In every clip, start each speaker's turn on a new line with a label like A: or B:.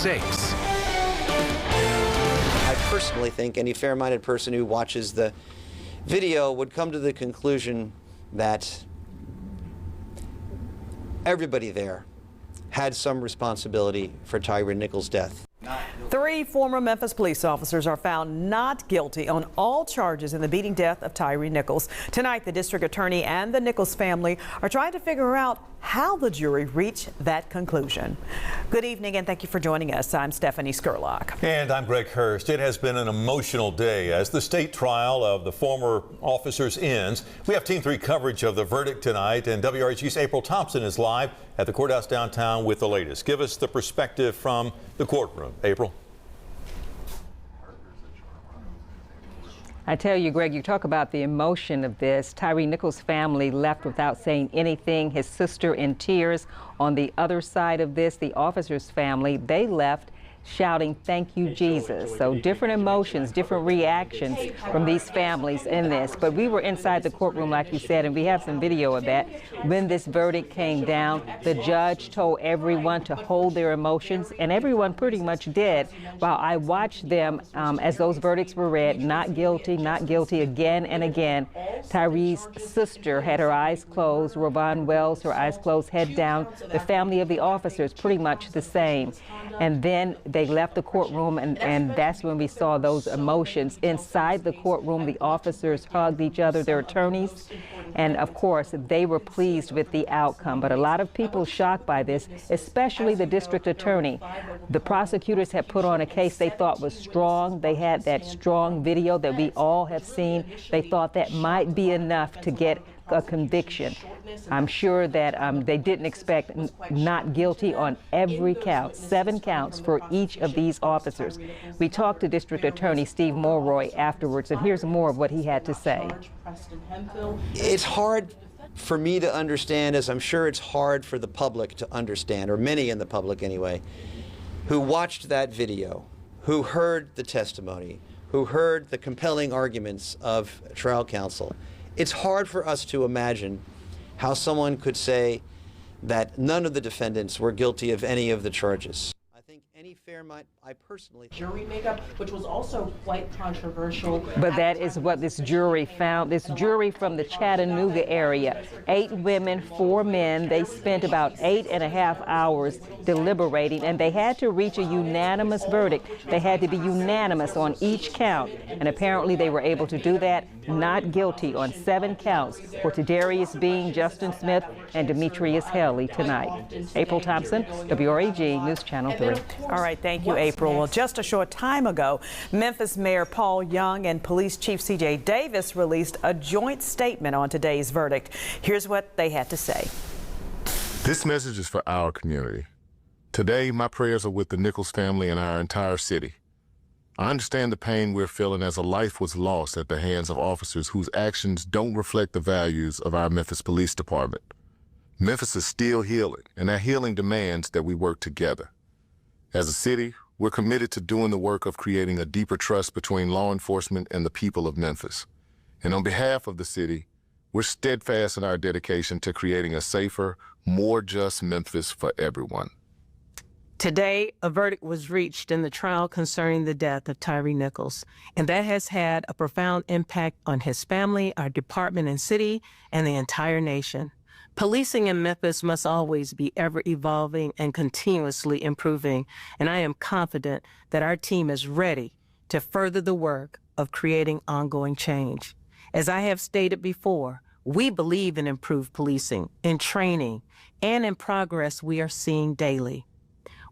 A: sakes.
B: I personally think any fair-minded person who watches the video would come to the conclusion that everybody there had some responsibility for Tyre Nichols' death.
C: 3 former Memphis police officers are found not guilty on all charges in the beating death of Tyre Nichols. Tonight, the district attorney and the Nichols family are trying to figure out how the jury reached that conclusion. Good evening and thank you for joining us. I'm Stephanie Skurlock.
D: And I'm Greg Hurst. It has been an emotional day as the state trial of the former officers ends. We have Team 3 coverage of the verdict tonight, and WREG's April Thompson is live at the courthouse downtown with the latest. Give us the perspective from the courtroom. April.
E: I tell you, Greg, you talk about the emotion of this. Tyre Nichols' family left without saying anything. His sister in tears. On the other side of this, the officer's family, they left shouting, "Thank you, Jesus." So different emotions, different reactions from these families in this. But we were inside the courtroom, like you said, and we have some video of that. When this verdict came down, the judge told everyone to hold their emotions, and everyone pretty much did. While I watched them as those verdicts were read, not guilty again and again. Tyre's sister had her eyes closed, Ravon Wells, her eyes closed, head down. The family of the officers pretty much the same. And then they left the courtroom, and that's when we saw those emotions. Inside the courtroom, the officers hugged each other, their attorneys, and of course, they were pleased with the outcome. But a lot of people shocked by this, especially the district attorney. The prosecutors had put on a case they thought was strong. They had that strong video that we all have seen. They thought that might be enough to get a conviction. I'm sure that they didn't expect not guilty on every count, 7 counts for each of these officers. We talked to District Attorney Steve Mulroy afterwards, and here's more of what he had to say.
B: It's hard for me to understand, as I'm sure it's hard for the public to understand, or many in the public anyway, who watched that video, who heard the testimony, who heard the compelling arguments of trial counsel. It's hard for us to imagine how someone could say that none of the defendants were guilty of any of the charges. I think any fair mind, I personally
F: jury makeup, which was also quite controversial.
E: But that is what this jury found. This jury from the Chattanooga area, 8 women, 4 men. They spent about 8.5 hours deliberating, and they had to reach a unanimous verdict. They had to be unanimous on each count, and apparently they were able to do that. Not guilty on 7 counts for Tadarius Bean, Justin Smith, and Demetrius Haley tonight. April Thompson, WREG News Channel 3.
C: All right, thank you, April. Well, just a short time ago, Memphis Mayor Paul Young and Police Chief C.J. Davis released a joint statement on today's verdict. Here's what they had to say.
G: This message is for our community. Today, my prayers are with the Nichols family and our entire city. I understand the pain we're feeling as a life was lost at the hands of officers whose actions don't reflect the values of our Memphis Police Department. Memphis is still healing, and that healing demands that we work together. As a city, we're committed to doing the work of creating a deeper trust between law enforcement and the people of Memphis. And on behalf of the city, we're steadfast in our dedication to creating a safer, more just Memphis for everyone.
F: Today, a verdict was reached in the trial concerning the death of Tyre Nichols, and that has had a profound impact on his family, our department and city, and the entire nation. Policing in Memphis must always be ever evolving and continuously improving, and I am confident that our team is ready to further the work of creating ongoing change. As I have stated before, we believe in improved policing, in training, and in progress we are seeing daily.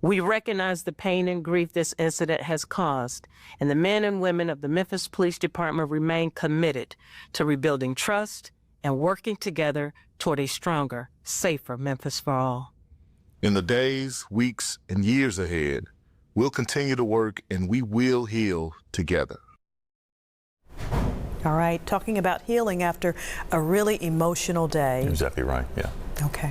F: We recognize the pain and grief this incident has caused, and the men and women of the Memphis Police Department remain committed to rebuilding trust and working together toward a stronger, safer Memphis for all.
G: In the days, weeks, and years ahead, we'll continue to work and we will heal together.
C: All right, talking about healing after a really emotional day.
D: Exactly right, yeah.
C: Okay.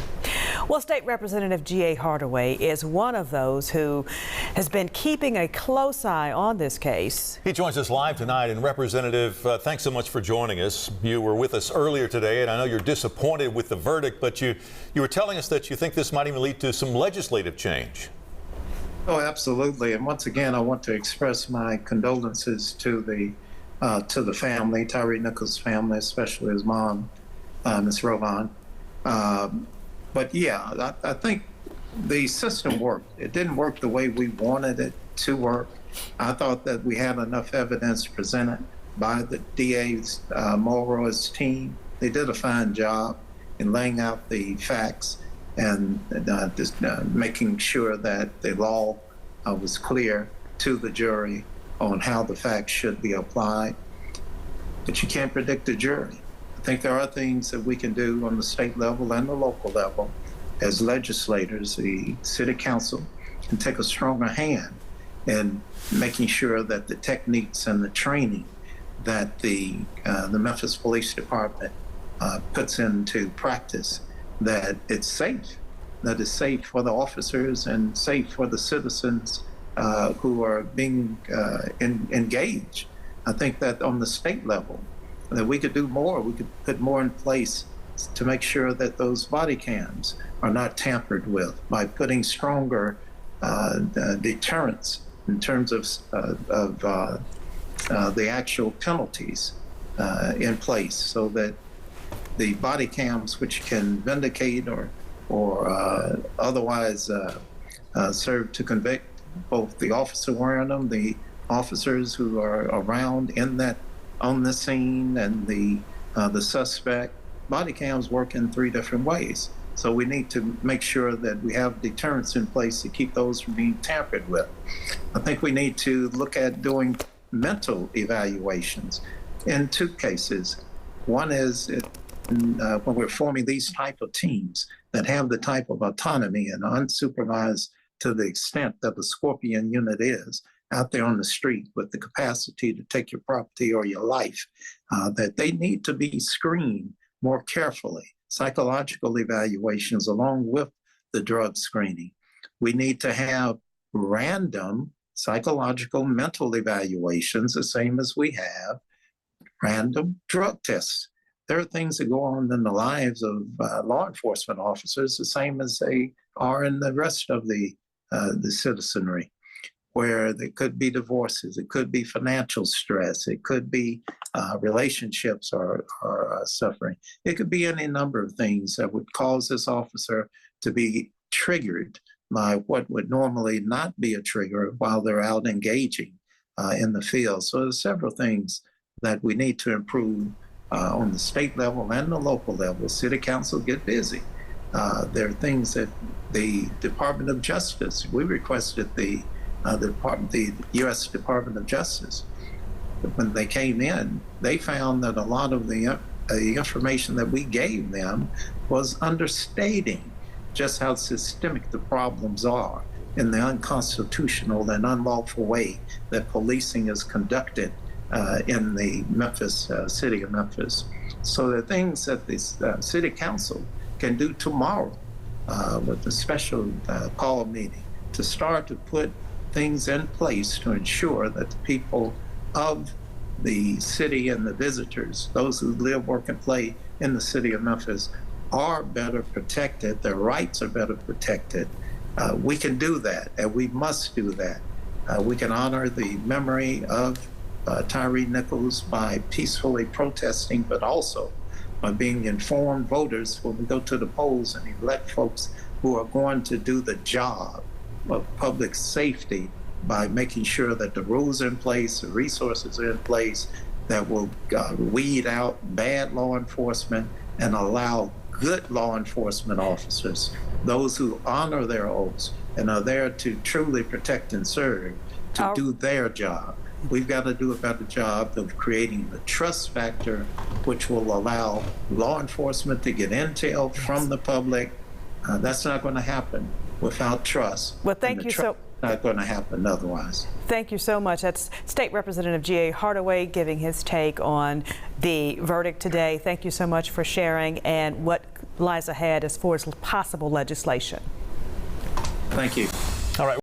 C: Well, State Representative G.A. Hardaway is one of those who has been keeping a close eye on this case.
D: He joins us live tonight. And Representative, thanks so much for joining us. You were with us earlier today, and I know you're disappointed with the verdict, but you were telling us that you think this might even lead to some legislative change.
A: Oh, absolutely. And once again, I want to express my condolences to the family, Tyre Nichols' family, especially his mom, Ms. Rovan. But yeah, I think the system worked. It didn't work the way we wanted it to work. I thought that we had enough evidence presented by the DA's Mulroy's team. They did a fine job in laying out the facts and making sure that the law was clear to the jury on how the facts should be applied. But you can't predict the jury. I think there are things that we can do on the state level and the local level. As legislators, the city council can take a stronger hand in making sure that the techniques and the training that the Memphis Police Department puts into practice, that it's safe, that it's safe for the officers and safe for the citizens who are being engaged. I think that on the state level, that we could do more. We could put more in place to make sure that those body cams are not tampered with by putting stronger deterrents in terms of the actual penalties in place, so that the body cams, which can vindicate or otherwise serve to convict both the officer wearing them, the officers who are around on the scene, and the suspect. Body cams work in 3 different ways. So we need to make sure that we have deterrents in place to keep those from being tampered with. I think we need to look at doing mental evaluations in 2 cases. One is when we're forming these type of teams that have the type of autonomy and unsupervised to the extent that the Scorpion unit is out there on the street with the capacity to take your property or your life, that they need to be screened more carefully, psychological evaluations along with the drug screening. We need to have random psychological mental evaluations, the same as we have random drug tests. There are things that go on in the lives of law enforcement officers, the same as they are in the rest of the citizenry, where there could be divorces, it could be financial stress, it could be relationships are suffering. It could be any number of things that would cause this officer to be triggered by what would normally not be a trigger while they're out engaging in the field. So there's several things that we need to improve on the state level and the local level. City council get busy. There are things that the Department of Justice, we requested the U.S. Department of Justice, when they came in, they found that a lot of the information that we gave them was understating just how systemic the problems are in the unconstitutional and unlawful way that policing is conducted in the city of Memphis. So the things that the city council can do tomorrow with a special call meeting to start to put things in place to ensure that the people of the city and the visitors, those who live, work, and play in the city of Memphis, are better protected, their rights are better protected. We can do that, and we must do that. We can honor the memory of Tyre Nichols by peacefully protesting, but also by being informed voters when we go to the polls and elect folks who are going to do the job of public safety by making sure that the rules are in place, the resources are in place that will weed out bad law enforcement and allow good law enforcement officers, those who honor their oaths and are there to truly protect and serve, to do their job. We've got to do a better job of creating the trust factor, which will allow law enforcement to get intel from the public. That's not going to happen without trust.
C: Well, thank you so.
A: Not going to happen otherwise.
C: Thank you so much. That's State Representative G.A. Hardaway giving his take on the verdict today. Thank you so much for sharing and what lies ahead as far as possible legislation.
A: Thank you.